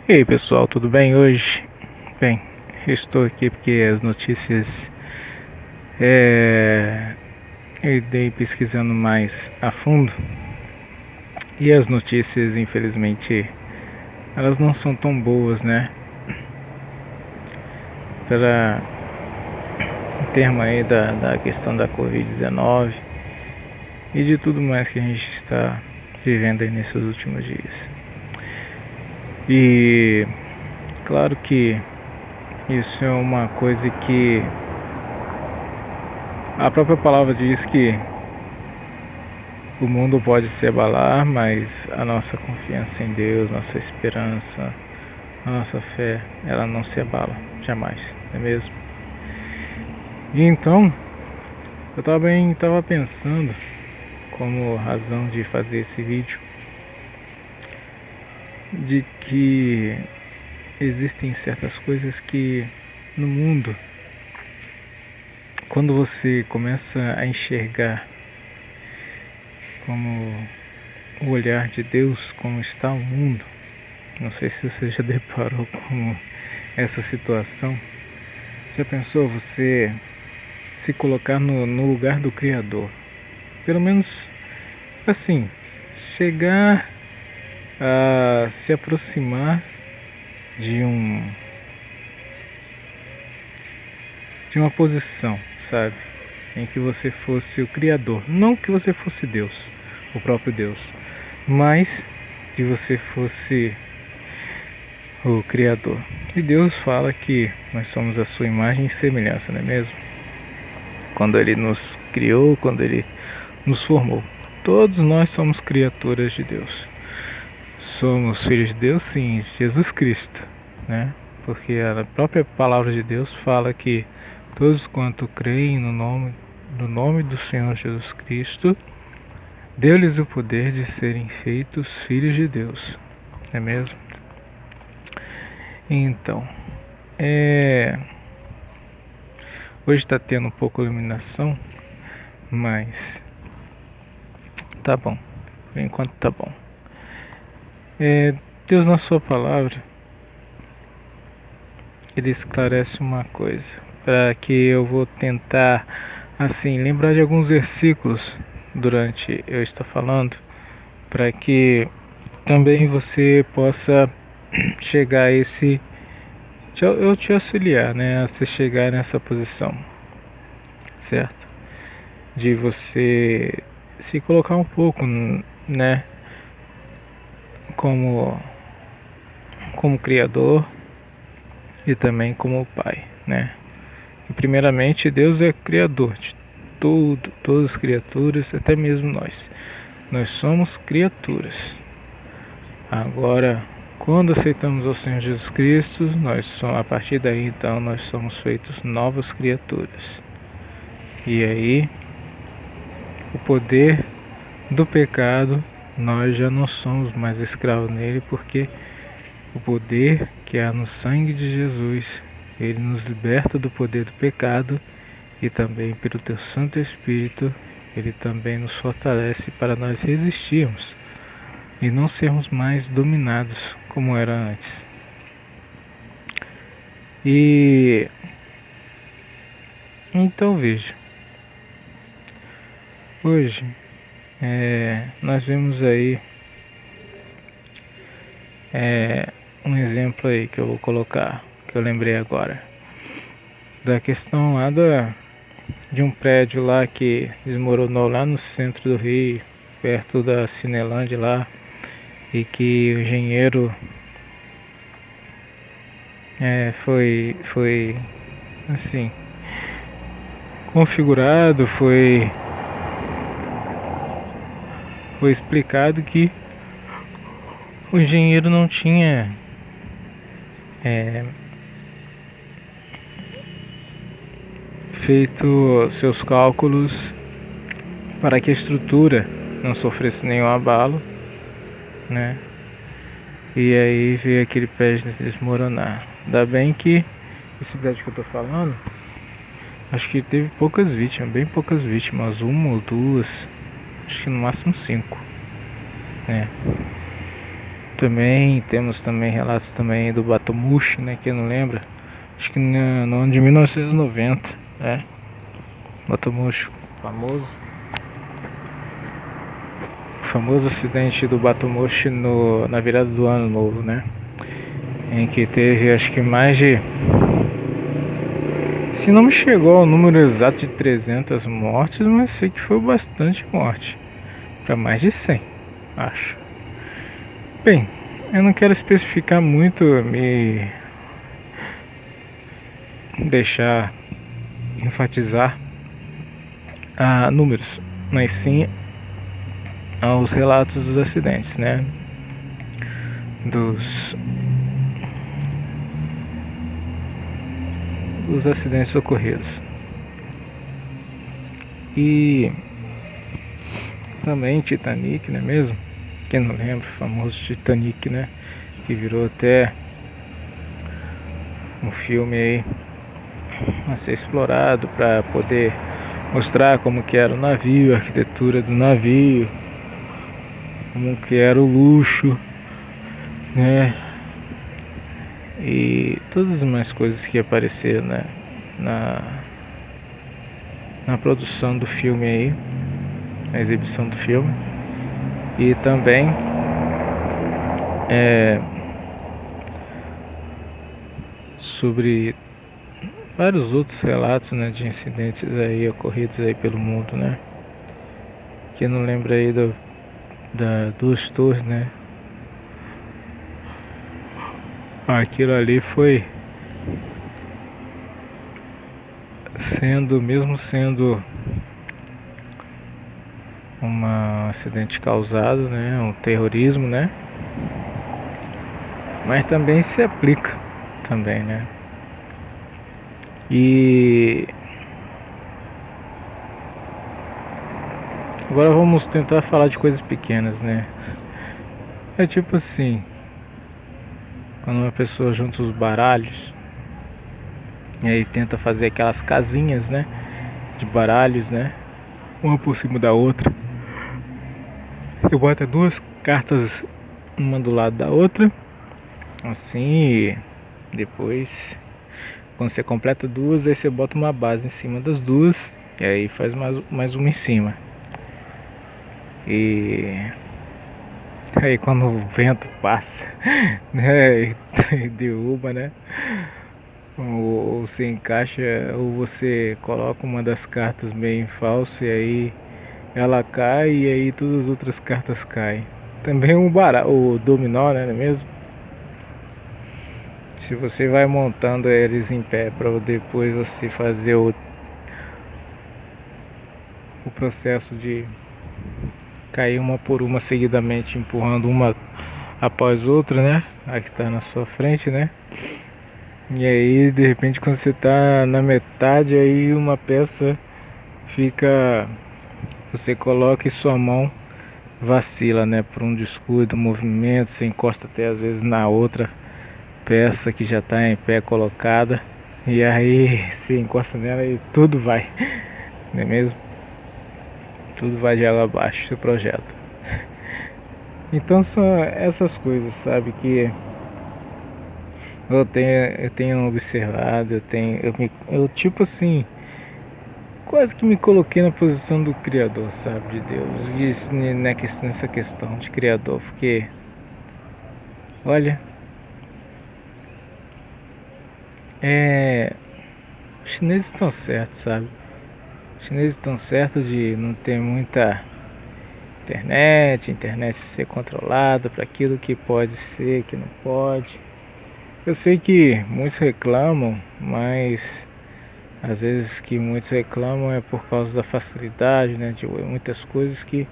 E aí pessoal, tudo bem hoje? Bem, eu estou aqui porque as notícias eu dei pesquisando mais a fundo e as notícias infelizmente elas não são tão boas, né? Para em termo aí da questão da Covid-19 e de tudo mais que a gente está vivendo aí nesses últimos dias. E claro que isso é uma coisa que a própria palavra diz que o mundo pode se abalar, mas a nossa confiança em Deus, nossa esperança, a nossa fé, ela não se abala, jamais, não é mesmo? E então, eu também estava pensando, como razão de fazer esse vídeo, de que existem certas coisas que no mundo, quando você começa a enxergar como o olhar de Deus, como está o mundo, não sei se você já deparou com essa situação. Já pensou você se colocar no lugar do Criador? Pelo menos assim, chegar a se aproximar de uma posição, sabe? Em que você fosse o Criador. Não que você fosse Deus, o próprio Deus, mas que você fosse o Criador. E Deus fala que nós somos a sua imagem e semelhança, não é mesmo? Quando Ele nos criou, quando Ele nos formou. Todos nós somos criaturas de Deus. Somos filhos de Deus, sim, Jesus Cristo, né? Porque a própria palavra de Deus fala que todos quanto creem no nome do Senhor Jesus Cristo, deu-lhes o poder de serem feitos filhos de Deus, não é mesmo? Então, hoje está tendo um pouco de iluminação, mas tá bom, por enquanto tá bom. Deus na sua palavra, Ele esclarece uma coisa, para que eu vou tentar, assim, lembrar de alguns versículos durante eu estar falando, para que também você possa chegar a eu te auxiliar, né, a se chegar nessa posição, certo? De você se colocar um pouco, né, como Criador e também como Pai, né? E primeiramente Deus é Criador de tudo, todas as criaturas, até mesmo nós. Nós somos criaturas. Agora, quando aceitamos o Senhor Jesus Cristo, a partir daí então nós somos feitos novas criaturas. E aí, o poder do pecado, nós já não somos mais escravos nele, porque o poder que há no sangue de Jesus, ele nos liberta do poder do pecado, e também pelo teu Santo Espírito, ele também nos fortalece para nós resistirmos e não sermos mais dominados como era antes. E então veja, hoje nós vemos aí um exemplo aí que eu vou colocar, que eu lembrei agora, da questão lá de um prédio lá que desmoronou lá no centro do Rio, perto da Cinelândia lá, e que o engenheiro foi assim configurado, foi explicado que o engenheiro não tinha feito seus cálculos para que a estrutura não sofresse nenhum abalo, né? E aí veio aquele prédio desmoronar. Ainda bem que esse prédio que eu tô falando, acho que teve poucas vítimas, bem poucas vítimas, uma ou duas, acho que no máximo 5, né? Também temos também relatos também do Batomushi, né? Quem não lembra? Acho que no ano de 1990, né? Batomushi, famoso. O famoso acidente do Batomushi na virada do ano novo, né? Em que teve acho que mais de... Se não me chegou ao número exato de 300 mortes, mas sei que foi bastante morte. Para mais de 100, acho. Bem, eu não quero especificar muito, me deixar enfatizar a números, mas sim aos relatos dos acidentes, né? Dos acidentes ocorridos. E também Titanic, não é mesmo? Quem não lembra, o famoso Titanic, né? Que virou até um filme aí a ser explorado para poder mostrar como que era o navio, a arquitetura do navio, como que era o luxo, né? E todas as mais coisas que apareceram, né? Na produção do filme aí, na exibição do filme. E também sobre vários outros relatos, né, de incidentes aí ocorridos aí pelo mundo, né? Quem não lembra aí da duas torres, né? Aquilo ali foi mesmo sendo um acidente causado, né, um terrorismo, né? Mas também se aplica também, né? E agora vamos tentar falar de coisas pequenas, né? É tipo assim, quando uma pessoa junta os baralhos e aí tenta fazer aquelas casinhas, né, de baralhos, né, uma por cima da outra. Você bota duas cartas uma do lado da outra, assim, e depois quando você completa duas, aí você bota uma base em cima das duas e aí faz mais uma em cima. E aí quando o vento passa, né, e derruba, né, ou você encaixa, ou você coloca uma das cartas bem falsa e aí ela cai e aí todas as outras cartas caem. Também o dominó, né, não é mesmo? Se você vai montando eles em pé para depois você fazer o processo de cair uma por uma seguidamente, empurrando uma após outra, né? A que está na sua frente, né? E aí, de repente, quando você tá na metade, aí uma peça fica... Você coloca e sua mão vacila, né? Por um descuido, movimento, você encosta até às vezes na outra peça que já está em pé colocada. E aí você encosta nela e tudo vai, não é mesmo? Tudo vai de água abaixo, seu projeto. Então são essas coisas, sabe, que eu tenho observado, eu tipo assim, quase que me coloquei na posição do Criador, sabe, de Deus, nessa questão de Criador, porque, olha, os chineses estão certos, sabe, os chineses estão certos de não ter muita internet ser controlada para aquilo que pode ser, que não pode. Eu sei que muitos reclamam, mas às vezes que muitos reclamam é por causa da facilidade, né, de muitas coisas que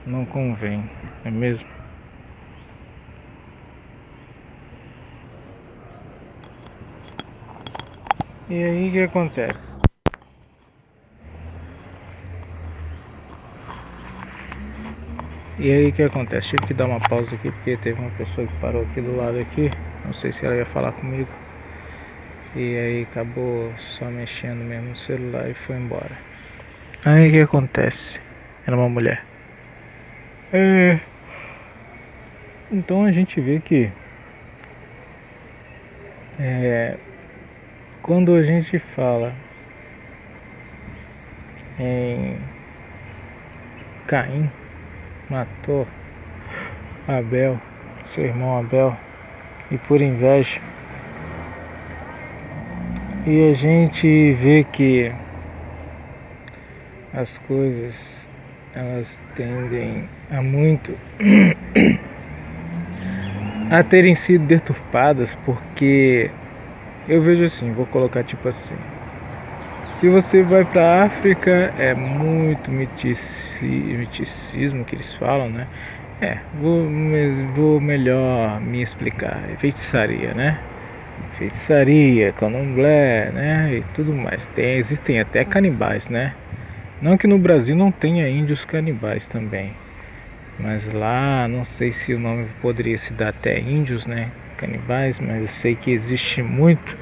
não convém, não é mesmo? E aí o que acontece? E aí o que acontece? Tive que dar uma pausa aqui porque teve uma pessoa que parou aqui do lado aqui. Não sei se ela ia falar comigo. E aí acabou só mexendo mesmo no celular e foi embora. Aí o que acontece? Era uma mulher. É, Então a gente vê que quando a gente fala em Caim matou Abel, seu irmão Abel, e por inveja, e a gente vê que as coisas elas tendem a muito a terem sido deturpadas, porque eu vejo assim, vou colocar tipo assim, se você vai para a África é muito miticismo que eles falam, né? Vou melhor me explicar, é feitiçaria, né? Feitiçaria, candomblé, né? E tudo mais. Existem até canibais, né? Não que no Brasil não tenha índios canibais também, mas lá não sei se o nome poderia se dar até índios, né? Canibais, mas eu sei que existe muito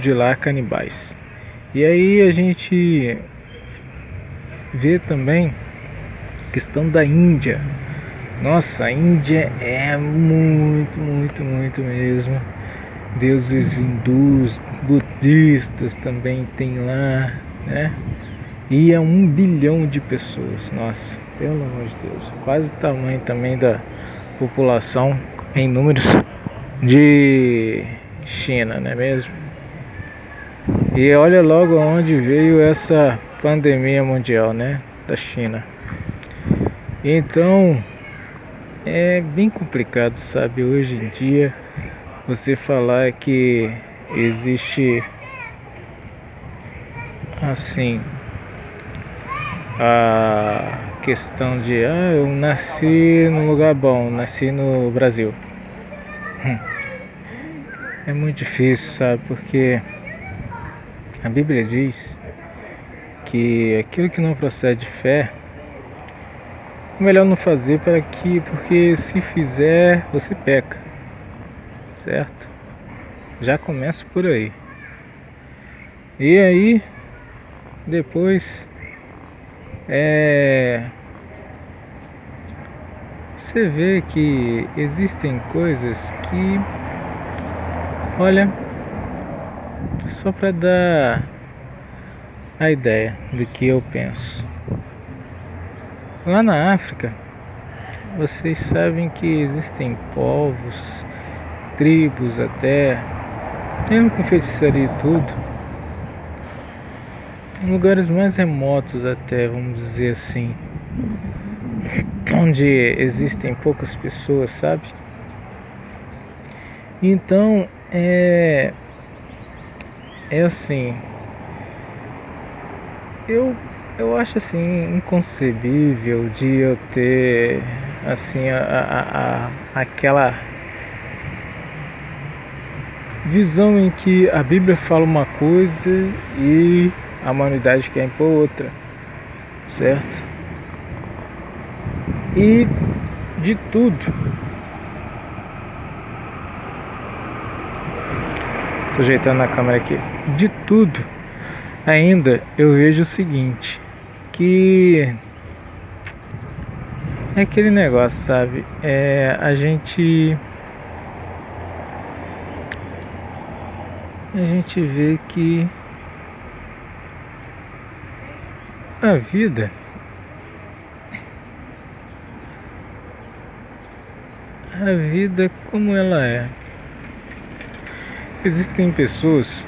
de lá canibais. E aí a gente vê também a questão da Índia. Nossa, a Índia é muito mesmo. Deuses hindus, budistas também tem lá, né? E é 1 bilhão de pessoas. Nossa, pelo amor de Deus. Quase o tamanho também da população em números de China, não é mesmo? E olha logo onde veio essa pandemia mundial, né? Da China. Então, é bem complicado, sabe? Hoje em dia, você falar que existe, assim, a questão de, eu nasci num lugar bom, nasci no Brasil. É muito difícil, sabe? Porque a Bíblia diz que aquilo que não procede de fé, é melhor não fazer porque se fizer, você peca, certo? Já começa por aí. E aí, depois, você vê que existem coisas que, olha, só para dar a ideia do que eu penso. Lá na África, vocês sabem que existem povos, tribos até, mesmo com feitiçaria e tudo, em lugares mais remotos até, vamos dizer assim, onde existem poucas pessoas, sabe? Então, é assim, eu acho assim inconcebível de eu ter assim aquela visão em que a Bíblia fala uma coisa e a humanidade quer impor outra, certo? E de tudo, tô ajeitando a câmera aqui, de tudo ainda eu vejo o seguinte, que é aquele negócio, sabe? A gente vê que a vida como ela é. Existem pessoas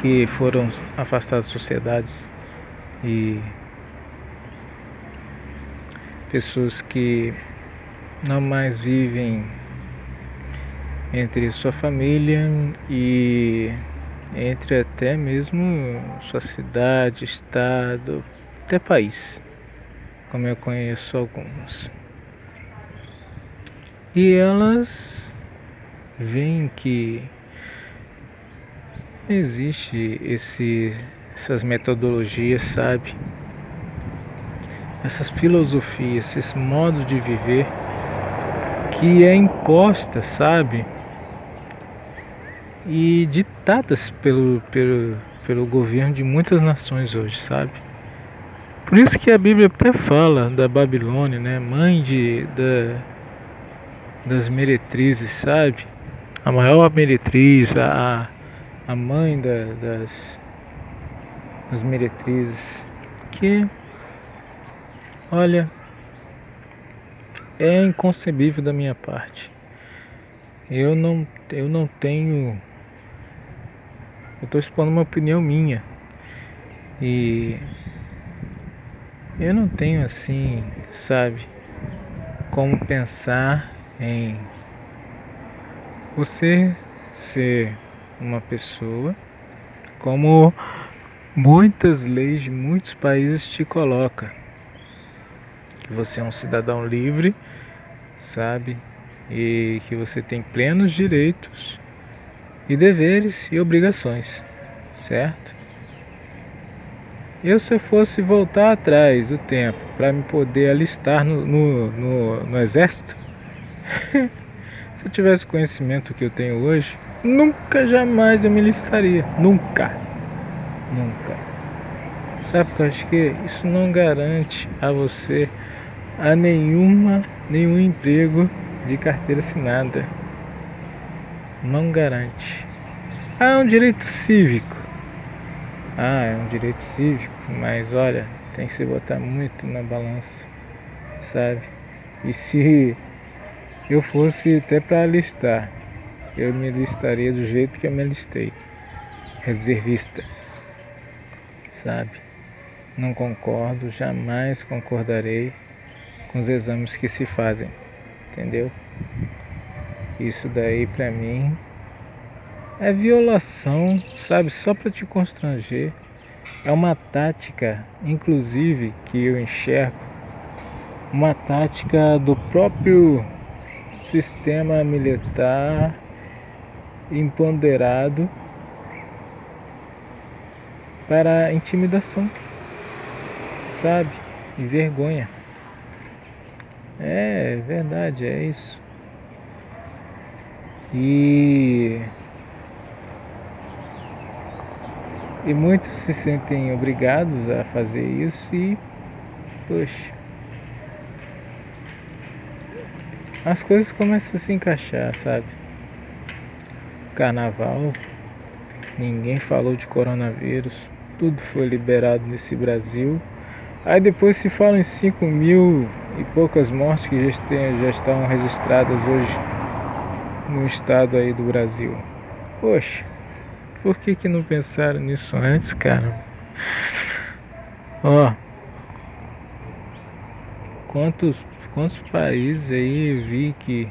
que foram afastadas das sociedades e pessoas que não mais vivem entre sua família e entre até mesmo sua cidade, estado, até país, como eu conheço algumas. E elas veem que existe essas metodologias, sabe? Essas filosofias, esse modo de viver que é imposta, sabe? E ditadas pelo governo de muitas nações hoje, sabe? Por isso que a Bíblia até fala da Babilônia, né? Mãe das meretrizes, sabe? A maior meretriz, a mãe das meretrizes. Que, olha, é inconcebível da minha parte. Eu não tenho. Eu estou expondo uma opinião minha. E eu não tenho assim, sabe, como pensar em você ser uma pessoa como muitas leis de muitos países te colocam. Que você é um cidadão livre, sabe? E que você tem plenos direitos e deveres e obrigações, certo? Eu, se eu fosse voltar atrás do tempo para me poder alistar no exército, se eu tivesse o conhecimento que eu tenho hoje, nunca jamais eu me alistaria. Nunca. Nunca. Sabe porque eu acho que isso não garante a você a nenhum emprego de carteira assinada. Não garante. Ah, é um direito cívico. Ah, é um direito cívico, mas olha, tem que se botar muito na balança, sabe? E se eu fosse até para alistar, eu me alistaria do jeito que eu me alistei, reservista, sabe? Não concordo, jamais concordarei com os exames que se fazem, entendeu? Isso daí pra mim é violação, sabe? Só para te constranger. É uma tática, inclusive, que eu enxergo, uma tática do próprio sistema militar empoderado para intimidação, sabe? E vergonha. É verdade, é isso. E muitos se sentem obrigados a fazer isso e, poxa, as coisas começam a se encaixar, sabe? Carnaval, ninguém falou de coronavírus, tudo foi liberado nesse Brasil. Aí depois se fala em 5.000 e poucas mortes que já estão registradas hoje no estado aí do Brasil. Poxa, por que não pensaram nisso antes, cara? Ó, quantos países aí eu vi que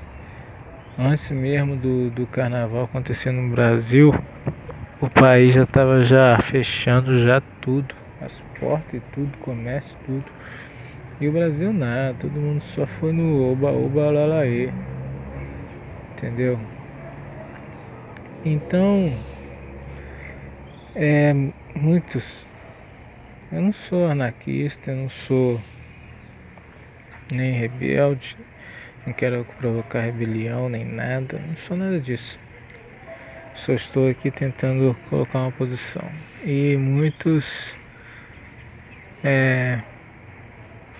antes mesmo do carnaval acontecer no Brasil, o país já estava já fechando já tudo, as portas e tudo, comércio, tudo. E o Brasil nada, todo mundo só foi no oba-oba lalaê, entendeu? Então, muitos, eu não sou anarquista, eu não sou nem rebelde, não quero provocar rebelião nem nada, não sou nada disso. Só estou aqui tentando colocar uma posição. E muitos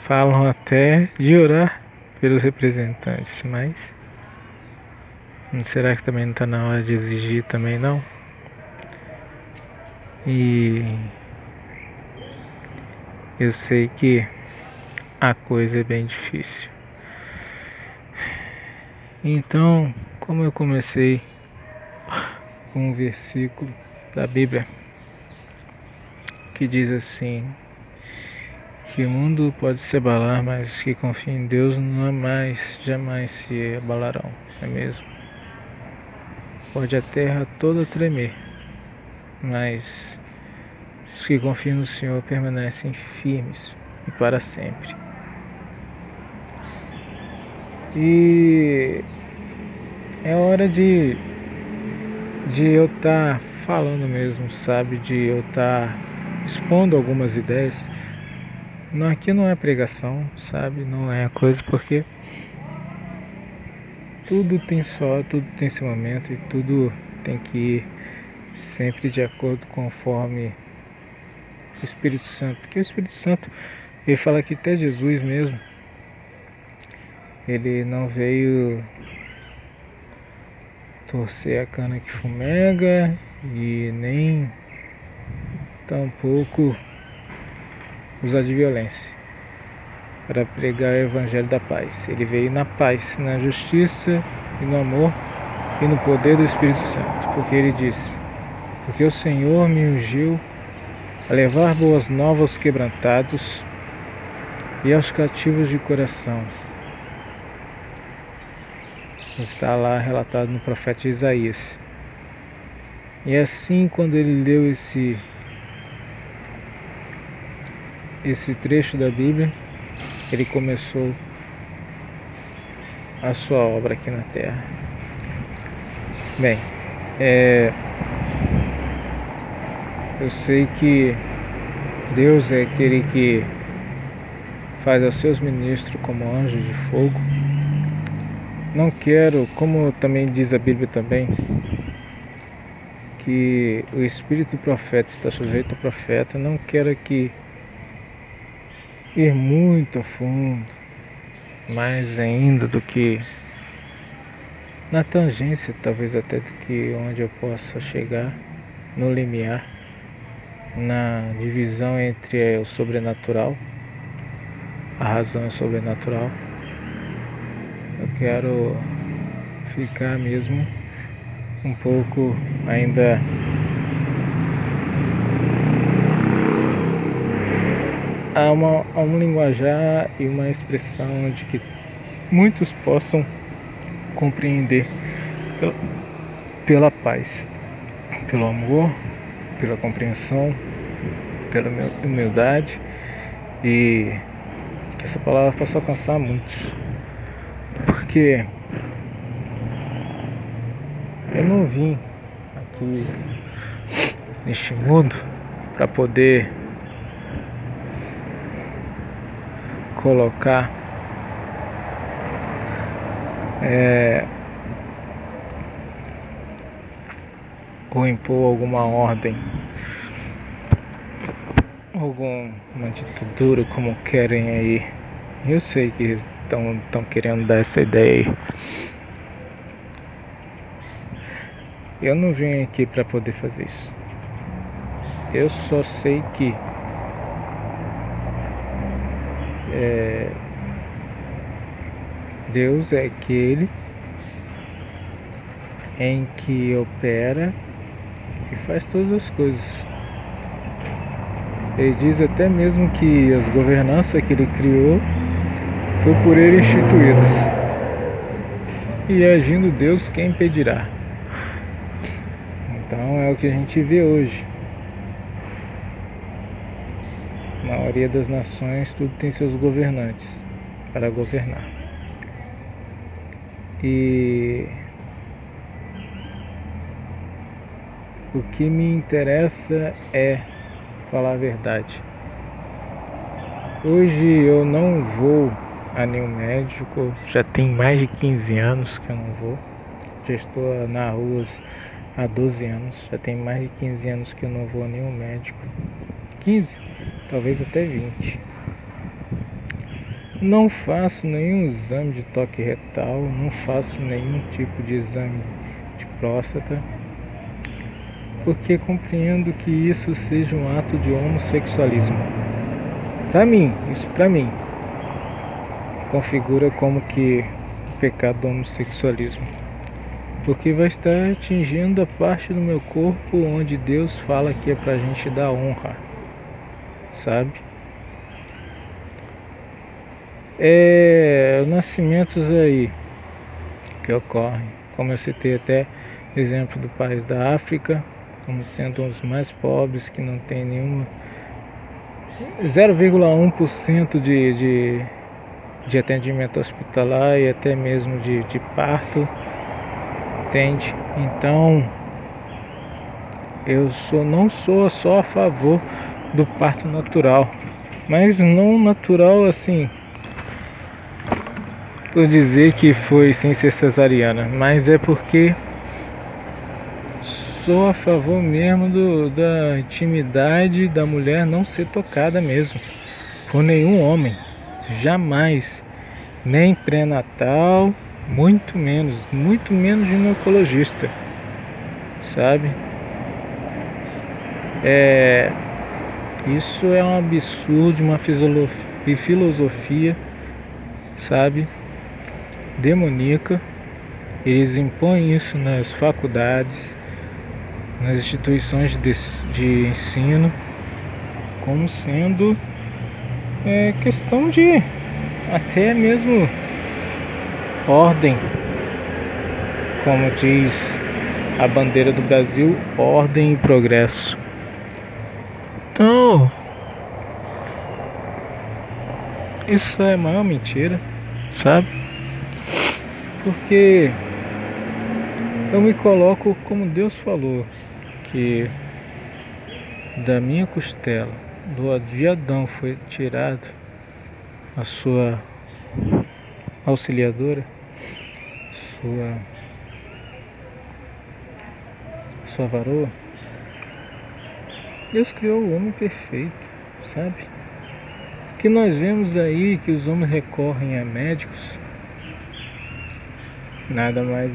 falam até de orar pelos representantes, mas será que também não está na hora de exigir também não? E eu sei que a coisa é bem difícil. Então, como eu comecei com um versículo da Bíblia que diz assim, que o mundo pode se abalar, mas que confia em Deus jamais se abalarão, não é mesmo? Pode a terra toda tremer, mas os que confiam no Senhor permanecem firmes e para sempre. E é hora de eu estar falando mesmo, sabe? De eu estar expondo algumas ideias. Aqui não é pregação, sabe? Não é coisa, porque tudo tem seu momento e tudo tem que ir sempre de acordo conforme o Espírito Santo. Porque o Espírito Santo Ele fala que até Jesus mesmo, ele não veio torcer a cana que fumega e nem tampouco usar de violência para pregar o evangelho da paz. Ele veio na paz, na justiça e no amor e no poder do Espírito Santo, porque ele disse: porque o Senhor me ungiu a levar boas novas aos quebrantados e aos cativos de coração. Está lá relatado no profeta Isaías. E assim, quando ele leu esse trecho da Bíblia, ele começou a sua obra aqui na Terra. Bem, eu sei que Deus é aquele que faz aos seus ministros como anjos de fogo. Não quero, como também diz a Bíblia também, que o espírito do profeta está sujeito ao profeta. Não quero aqui ir muito a fundo, mais ainda do que na tangência, talvez até do que onde eu possa chegar, no limiar, na divisão entre o sobrenatural, a razão e o sobrenatural. Eu quero ficar mesmo um pouco ainda a um linguajar e uma expressão de que muitos possam compreender pela paz, pelo amor, pela compreensão, pela humildade, e que essa palavra possa alcançar muitos. Porque eu não vim aqui neste mundo para poder colocar ou impor alguma ordem, alguma ditadura como querem aí. Eu sei que estão querendo dar essa ideia aí. Eu não vim aqui para poder fazer isso. Eu só sei que Deus é aquele em que opera e faz todas as coisas. Ele diz até mesmo que as governanças que ele criou foi por ele instituídas. E agindo Deus, quem impedirá? Então é o que a gente vê hoje. Na maioria das nações, tudo tem seus governantes para governar. E o que me interessa é falar a verdade. Hoje eu não vou a nenhum médico, já tem mais de 15 anos que eu não vou. Já estou na rua há 12 anos, já tem mais de 15 anos que eu não vou a nenhum médico. 15, talvez até 20. Não faço nenhum exame de toque retal, não faço nenhum tipo de exame de próstata, porque compreendo que isso seja um ato de homossexualismo. Isso para mim configura como que o pecado do homossexualismo, porque vai estar atingindo a parte do meu corpo onde Deus fala que é pra gente dar honra, sabe? Nascimentos aí que ocorrem, como eu citei até exemplo do país da África, como sendo os mais pobres, que não tem nenhuma 0,1% de atendimento hospitalar e até mesmo de parto, entende? Então eu não sou só a favor do parto natural, mas não natural assim por dizer que foi sem ser cesariana, mas é porque sou a favor mesmo da intimidade da mulher não ser tocada mesmo, por nenhum homem, jamais, nem pré-natal, muito menos ginecologista, sabe? Isso é um absurdo, uma filosofia, sabe, demoníaca. Eles impõem isso nas faculdades, nas instituições de ensino, como sendo questão de até mesmo ordem, como diz a bandeira do Brasil, ordem e progresso. Então, isso é a maior mentira, sabe? Porque eu me coloco como Deus falou, que da minha costela, de Adão, foi tirado a sua auxiliadora, sua varoa. Deus criou o homem perfeito, sabe? O que nós vemos aí, que os homens recorrem a médicos, nada mais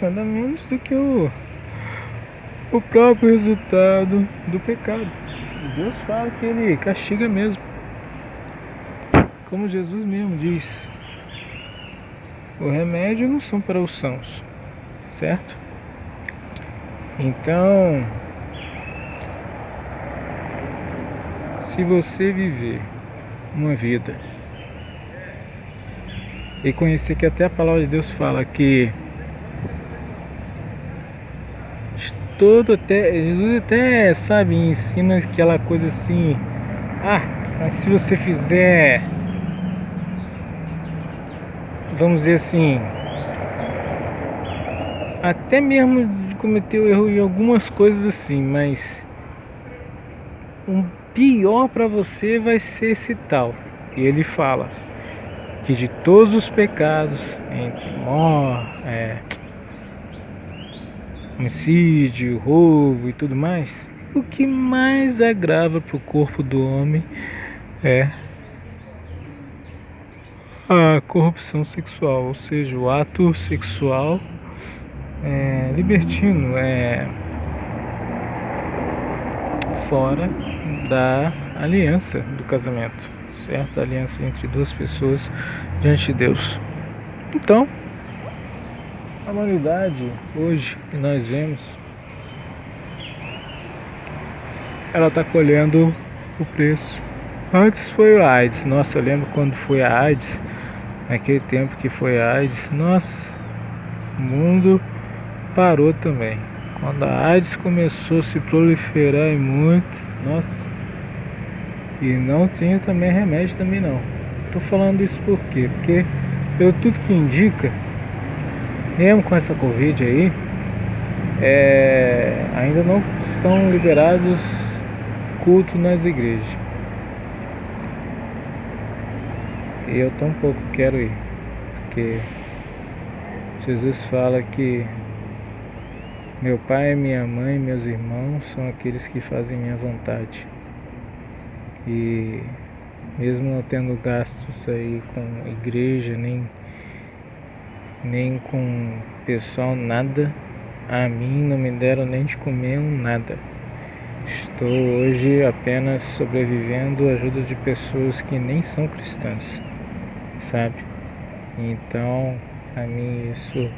nada menos do que o próprio resultado do pecado. Deus fala que ele castiga mesmo, como Jesus mesmo diz, o remédio não são para os sãos, certo? Então, se você viver uma vida e conhecer que até a palavra de Deus fala que Jesus até, sabe, ensina aquela coisa assim, mas se você fizer, vamos dizer assim, até mesmo cometeu erro em algumas coisas assim, mas o pior para você vai ser esse tal. E ele fala que de todos os pecados, entre homicídio, roubo e tudo mais, o que mais agrava para o corpo do homem é a corrupção sexual, ou seja, o ato sexual libertino, fora da aliança do casamento, certo? A aliança entre duas pessoas diante de Deus. Então, a humanidade hoje que nós vemos, ela está colhendo o preço. Antes foi o AIDS. Nossa, eu lembro quando foi a AIDS, naquele tempo que foi a AIDS, nossa, o mundo parou também. Quando a AIDS começou a se proliferar muito, nossa, e não tinha também remédio também não. Tô falando isso por quê? Porque tudo que indica, mesmo com essa Covid aí, ainda não estão liberados cultos nas igrejas. E eu tampouco quero ir, porque Jesus fala que meu pai, minha mãe, meus irmãos são aqueles que fazem minha vontade. E mesmo não tendo gastos aí com igreja, nem com pessoal, nada, a mim não me deram nem de comer nada. Estou hoje apenas sobrevivendo à ajuda de pessoas que nem são cristãs, sabe? Então, a mim isso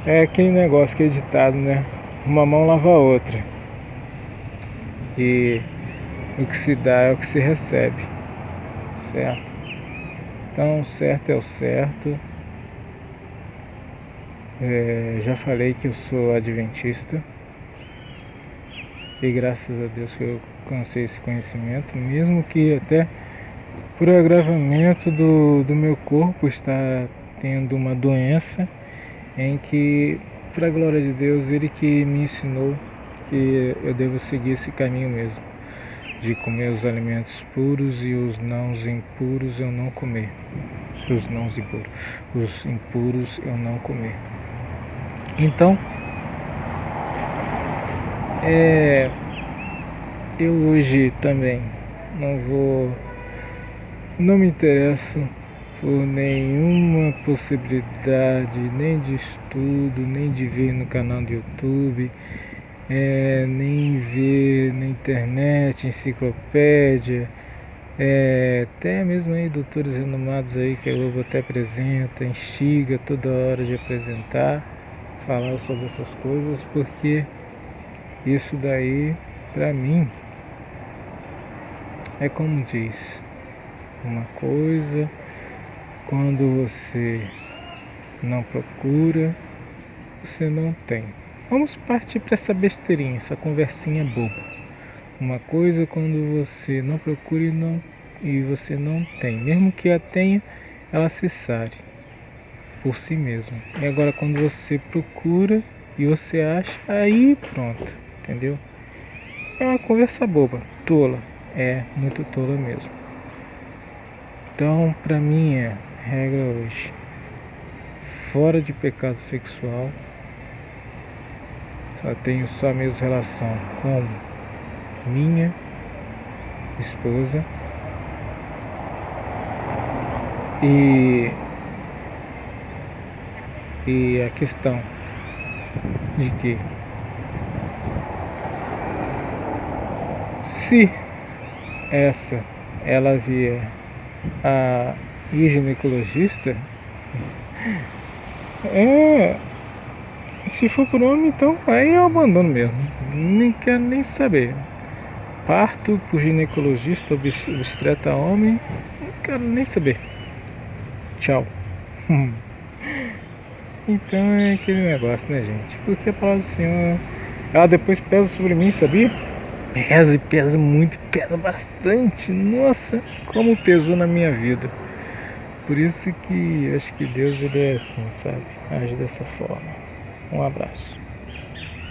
é aquele negócio, aquele ditado, né? Uma mão lava a outra. E o que se dá é o que se recebe, certo? Então, o certo é o certo. Já falei que eu sou adventista. E graças a Deus que eu alcancei esse conhecimento, mesmo que até por agravamento do meu corpo está tendo uma doença em que, para a glória de Deus, Ele que me ensinou que eu devo seguir esse caminho mesmo, de comer os alimentos puros e os não impuros eu não comer. Os impuros eu não comer. Então, eu hoje também Não me interesso por nenhuma possibilidade, nem de estudo, nem de ver no canal do YouTube, nem ver na internet, enciclopédia, até mesmo aí doutores renomados aí que a Globo até apresenta, instiga toda hora de apresentar, falar sobre essas coisas, porque isso daí, pra mim, é como diz, uma coisa, quando você não procura, você não tem. Vamos partir para essa besteirinha, essa conversinha boba. Uma coisa quando você não procura e você não tem. Mesmo que a tenha, ela se sare por si mesma. E agora quando você procura e você acha, aí pronto, entendeu? É uma conversa boba, tola. É muito tola mesmo. Então, pra mim regra hoje, fora de pecado sexual, só tenho só mesmo relação com minha esposa e a questão de que se ela vier a ir ginecologista, se for por homem, então aí eu abandono mesmo. Nem quero nem saber. Parto por ginecologista, obstetra homem, não quero nem saber. Tchau. Então é aquele negócio, né, gente? Porque a palavra do Senhor, ela depois pesa sobre mim, sabia? Pesa e pesa muito, pesa bastante. Nossa, como pesou na minha vida. Por isso que acho que Deus ele é assim, sabe? Age dessa forma. Um abraço.